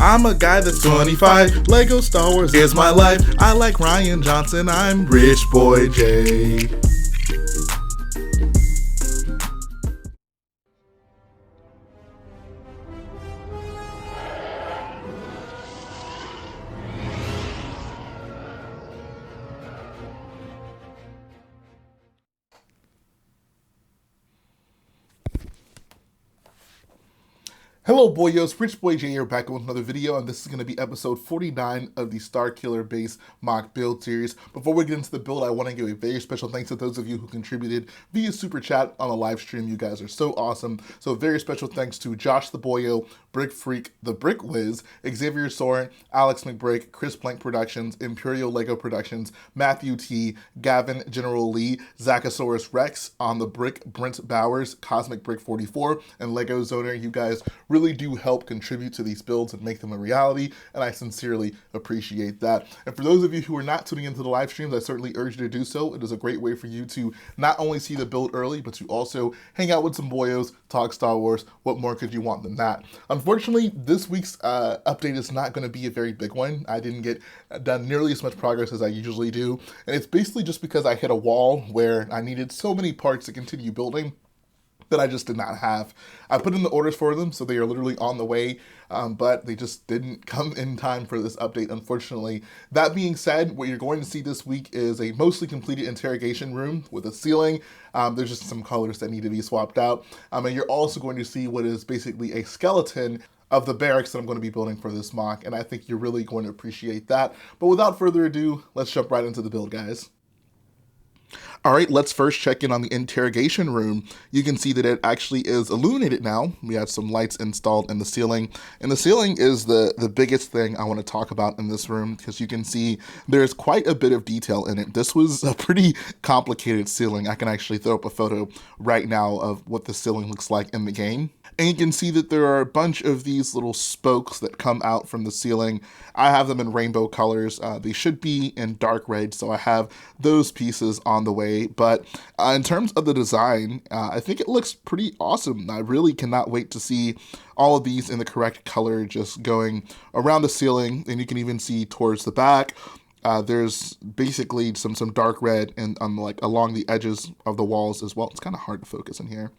I'm a guy that's 25. Lego Star Wars is my life. I like Rian Johnson. I'm Rich Boy J. Hello boyos, Rich Boy J here back with another video, and this is going to be episode 49 of the Starkiller base mock build series. Before we get into the build, I want to give a very special thanks to those of you who contributed via super chat on the live stream. You guys are so awesome. So a very special thanks to JoshTHEBOYO, BrickFreak, TheBrickWiz, Xavier Sorrent, Alex McBrick, Chris Plank Productions, Imperial Lego Productions, Matthew T, Gavin GeneralLee, Zachasauraus Rex on the Brick, Brent Bowers, Cosmic Brick 44, and Lego Zoner. You guys really do help contribute to these builds and make them a reality, and I sincerely appreciate that. And for those of you who are not tuning into the live streams, I certainly urge you to do so. It is a great way for you to not only see the build early, but to also hang out with some boyos, talk Star Wars. What more could you want than that? Unfortunately, this week's update is not going to be a very big one. I didn't get done nearly as much progress as I usually do, and it's basically just because I hit a wall where I needed so many parts to continue building that I just did not have. I put in the orders for them, so they are literally on the way, but they just didn't come in time for this update, unfortunately. That being said, what you're going to see this week is a mostly completed interrogation room with a ceiling. There's just some colors that need to be swapped out, and you're also going to see what is basically a skeleton of the barracks that I'm going to be building for this mock, and I think you're really going to appreciate that. But without further ado, let's jump right into the build, guys. All right, let's first check in on the interrogation room. You can see that it actually is illuminated now. We have some lights installed in the ceiling, and the ceiling is the biggest thing I want to talk about in this room, because you can see there's quite a bit of detail in it. This was a pretty complicated ceiling. I can actually throw up a photo right now of what the ceiling looks like in the game. And you can see that there are a bunch of these little spokes that come out from the ceiling. I have them in rainbow colors. They should be in dark red, so I have those pieces on the way. But in terms of the design, I think it looks pretty awesome. I really cannot wait to see all of these in the correct color just going around the ceiling, and you can even see towards the back. There's basically some dark red and like along the edges of the walls as well. It's kind of hard to focus in here.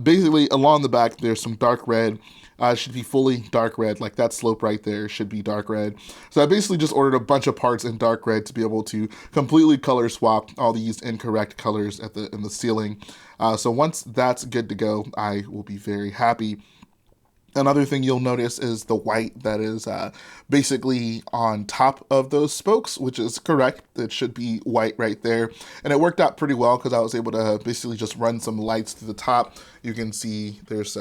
Basically, along the back, there's some dark red. Should be fully dark red, like that slope right there should be dark red. So I basically just ordered a bunch of parts in dark red to be able to completely color swap all these incorrect colors in the ceiling. So once that's good to go, I will be very happy. Another thing you'll notice is the white that is basically on top of those spokes, which is correct. It should be white right there. And it worked out pretty well because I was able to basically just run some lights to the top. You can see there's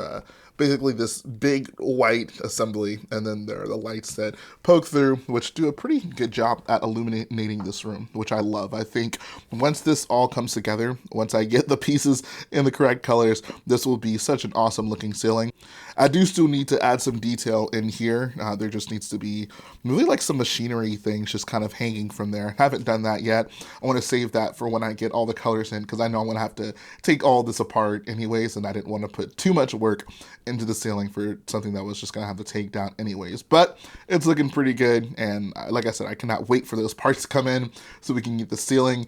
basically this big white assembly, and then there are the lights that poke through, which do a pretty good job at illuminating this room, which I love. I think once this all comes together, once I get the pieces in the correct colors, this will be such an awesome looking ceiling. I do still need to add some detail in here. There just needs to be really like some machinery things just kind of hanging from there. Haven't done that yet. I want to save that for when I get all the colors in, because I know I'm going to have to take all this apart anyways, and I didn't want to put too much work into the ceiling for something that was just going to have to take down anyways. But it's looking pretty good, and like I said, I cannot wait for those parts to come in so we can get the ceiling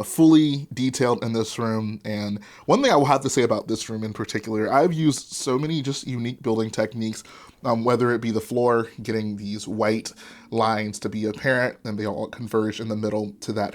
fully detailed in this room. And one thing I will have to say about this room in particular, I've used so many just unique building techniques, whether it be the floor, getting these white lines to be apparent, and they all converge in the middle to that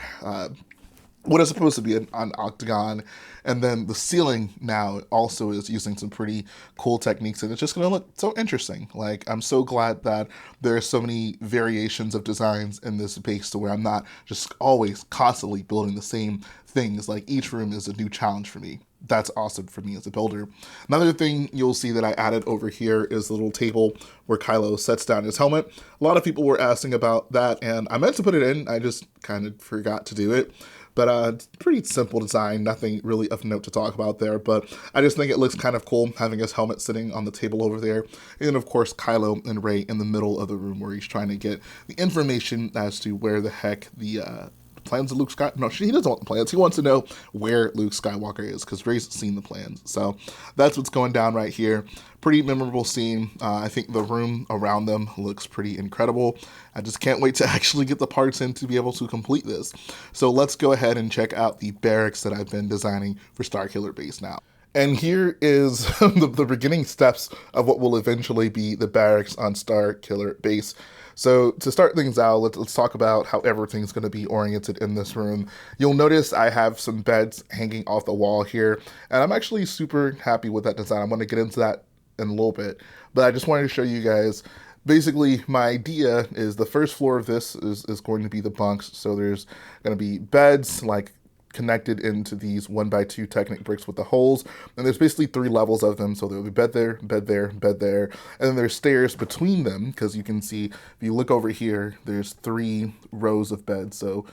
what is supposed to be an octagon. And then the ceiling now also is using some pretty cool techniques, and it's just going to look so interesting. Like, I'm so glad that there are so many variations of designs in this base to where I'm not just always constantly building the same things. Like, each room is a new challenge for me. That's awesome for me as a builder. Another thing you'll see that I added over here is the little table where Kylo sets down his helmet. A lot of people were asking about that, and I meant to put it in. I just kind of forgot to do it. But pretty simple design, nothing really of note to talk about there. But I just think it looks kind of cool having his helmet sitting on the table over there. And then, of course, Kylo and Rey in the middle of the room where he's trying to get the information as to where the heck the plans of Luke Skywalker. No, he doesn't want the plans. He wants to know where Luke Skywalker is because Rey's seen the plans. So that's what's going down right here. Pretty memorable scene. I think the room around them looks pretty incredible. I just can't wait to actually get the parts in to be able to complete this. So let's go ahead and check out the barracks that I've been designing for Starkiller Base now. And here is the beginning steps of what will eventually be the barracks on Starkiller Base. So to start things out, let's talk about how everything's going to be oriented in this room. You'll notice I have some beds hanging off the wall here, and I'm actually super happy with that design. I'm going to get into that in a little bit, but I just wanted to show you guys. Basically, my idea is the first floor of this is going to be the bunks. So there's going to be beds like connected into these 1x2 Technic bricks with the holes, and there's basically 3 levels of them. So there'll be bed there, bed there, bed there, and then there's stairs between them, because you can see if you look over here, there's 3 rows of beds. So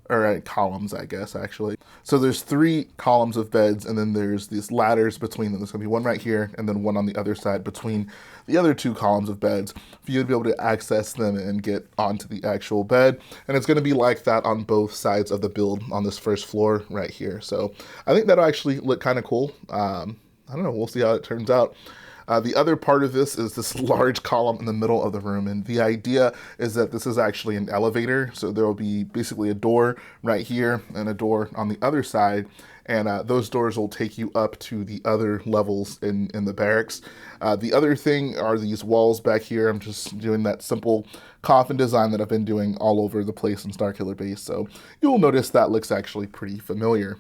or columns, I guess, actually. So there's 3 columns of beds, and then there's these ladders between them. There's gonna be one right here, and then one on the other side between the other 2 columns of beds for you to be able to access them and get onto the actual bed. And it's gonna be like that on both sides of the build on this first floor right here. So I think that'll actually look kind of cool. I don't know, we'll see how it turns out. The other part of this is this large column in the middle of the room, and the idea is that this is actually an elevator, so there will be basically a door right here and a door on the other side, and those doors will take you up to the other levels in the barracks. The other thing are these walls back here. I'm just doing that simple coffin design that I've been doing all over the place in Starkiller Base, so you'll notice that looks actually pretty familiar.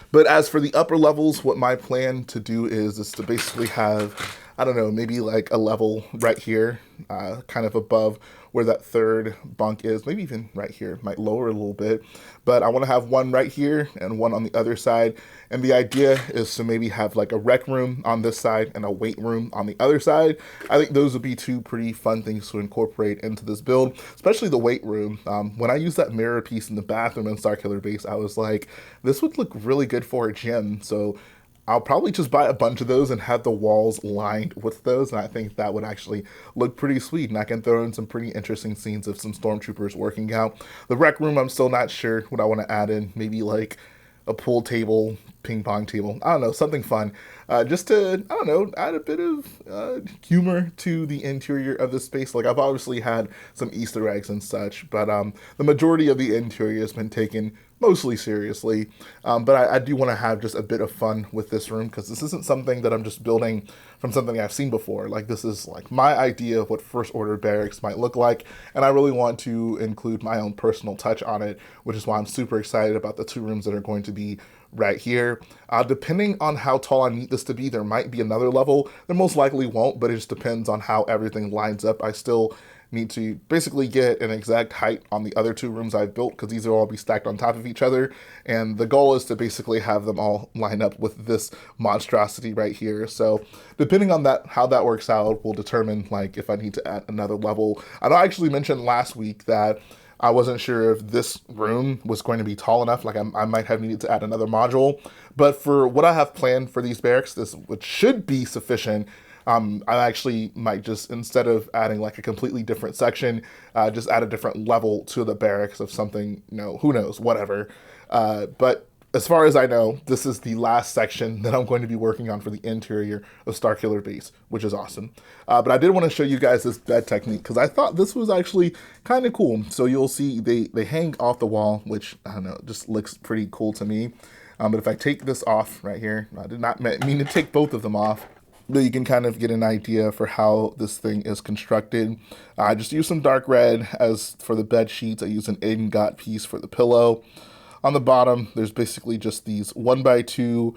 But as for the upper levels, what my plan to do is to basically have, I don't know, maybe like a level right here, kind of above where that 3rd bunk is, maybe even right here, might lower a little bit, but I want to have one right here and one on the other side. And the idea is to maybe have like a rec room on this side and a weight room on the other side. I think those would be 2 pretty fun things to incorporate into this build, especially the weight room. When I used that mirror piece in the bathroom in Starkiller Base, I was like, this would look really good for a gym. So I'll probably just buy a bunch of those and have the walls lined with those, and I think that would actually look pretty sweet, and I can throw in some pretty interesting scenes of some stormtroopers working out. The rec room, I'm still not sure what I want to add in, maybe like a pool table, ping pong table, I don't know, something fun, just to, I don't know, add a bit of humor to the interior of the space. Like, I've obviously had some Easter eggs and such, but the majority of the interior has been taken mostly seriously, but I do want to have just a bit of fun with this room, because this isn't something that I'm just building from something I've seen before. Like, this is like my idea of what First Order barracks might look like, and I really want to include my own personal touch on it, which is why I'm super excited about the 2 rooms that are going to be right here. Depending on how tall I need this to be, there might be another level. There most likely won't, but it just depends on how everything lines up. I still need to basically get an exact height on the other 2 rooms I've built, because these will all be stacked on top of each other, and the goal is to basically have them all line up with this monstrosity right here. So depending on that, how that works out, will determine like if I need to add another level. I actually mentioned last week that I wasn't sure if this room was going to be tall enough, like I might have needed to add another module, but for what I have planned for these barracks, this which should be sufficient. I actually might just, instead of adding like a completely different section, just add a different level to the barracks of something, you know, who knows, whatever. But as far as I know, this is the last section that I'm going to be working on for the interior of Starkiller Base, which is awesome. But I did want to show you guys this bed technique, because I thought this was actually kind of cool. So you'll see they hang off the wall, which, I don't know, just looks pretty cool to me. But if I take this off right here, I did not mean to take both of them off, but you can kind of get an idea for how this thing is constructed. I just use some dark red as for the bed sheets. I use an ingot piece for the pillow. On the bottom, there's basically just these 1x2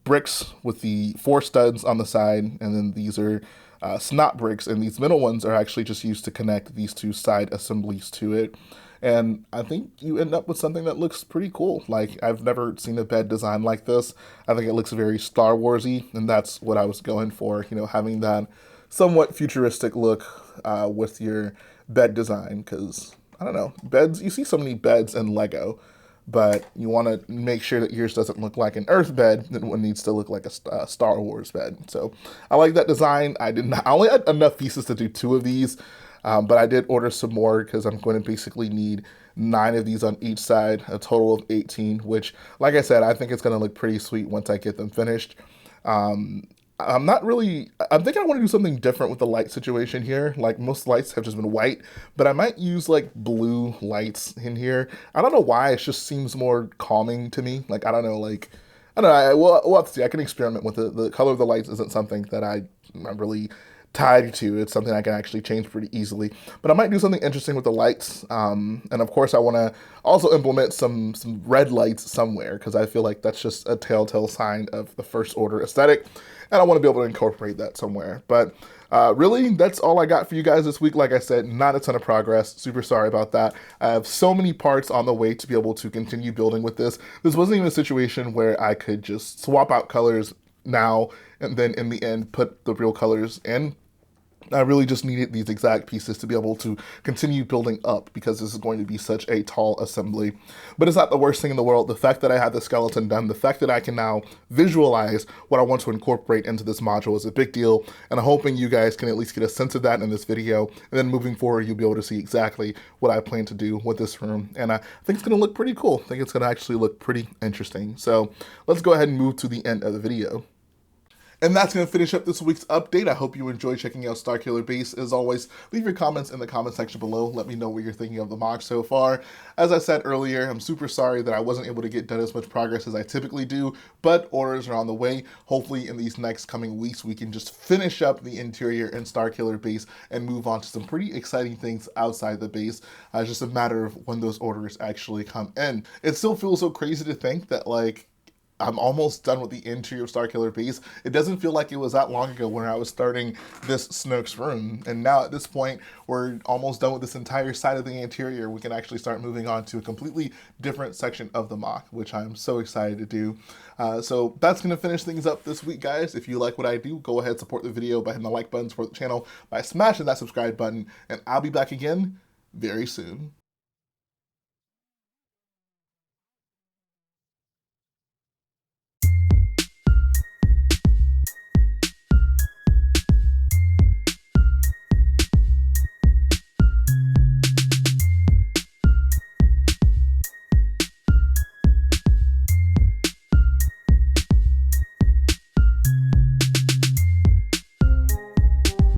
bricks with the 4 studs on the side, and then these are snot bricks, and these middle ones are actually just used to connect these 2 side assemblies to it. And I think you end up with something that looks pretty cool. Like, I've never seen a bed design like this. I think it looks very Star Wars-y, and that's what I was going for, you know, having that somewhat futuristic look with your bed design, because, I don't know, beds, you see so many beds in Lego, but you want to make sure that yours doesn't look like an Earth bed, and it needs to look like a Star Wars bed. So I like that design. I only had enough pieces to do 2 of these, but I did order some more, because I'm going to basically need 9 of these on each side, a total of 18, which, like I said, I think it's going to look pretty sweet once I get them finished. Um, I'm not really, I'm thinking I want to do something different with the light situation here. Like most lights have just been white, but I might use like blue lights in here. I don't know why, it just seems more calming to me. Like, I don't know, like, I don't know, we'll have to see. I can experiment with it. The color of the lights isn't something that I'm really tied to. It's something I can actually change pretty easily. But I might do something interesting with the lights. And of course, I want to also implement some red lights somewhere because I feel like that's just a telltale sign of the First Order aesthetic. And I want to be able to incorporate that somewhere. But really, that's all I got for you guys this week. Like I said, not a ton of progress. Super sorry about that. I have so many parts on the way to be able to continue building with this. This wasn't even a situation where I could just swap out colors now and then in the end put the real colors in. I really just needed these exact pieces to be able to continue building up because this is going to be such a tall assembly. But it's not the worst thing in the world. The fact that I had the skeleton done, the fact that I can now visualize what I want to incorporate into this module is a big deal. And I'm hoping you guys can at least get a sense of that in this video. And then moving forward, you'll be able to see exactly what I plan to do with this room. And I think it's going to look pretty cool. I think it's going to actually look pretty interesting. So let's go ahead and move to the end of the video. And that's going to finish up this week's update. I hope you enjoyed checking out Starkiller Base. As always, leave your comments in the comment section below. Let me know what you're thinking of the MOC so far. As I said earlier, I'm super sorry that I wasn't able to get done as much progress as I typically do, but orders are on the way. Hopefully in these next coming weeks, we can just finish up the interior in Starkiller Base and move on to some pretty exciting things outside the base. It's just a matter of when those orders actually come in. It still feels so crazy to think that, like, I'm almost done with the interior of Starkiller Base. It doesn't feel like it was that long ago when I was starting this Snoke's room. And now at this point, we're almost done with this entire side of the interior. We can actually start moving on to a completely different section of the MOC, which I'm so excited to do. So that's going to finish things up this week, guys. If you like what I do, go ahead, support the video by hitting the like button, support the channel by smashing that subscribe button, and I'll be back again very soon.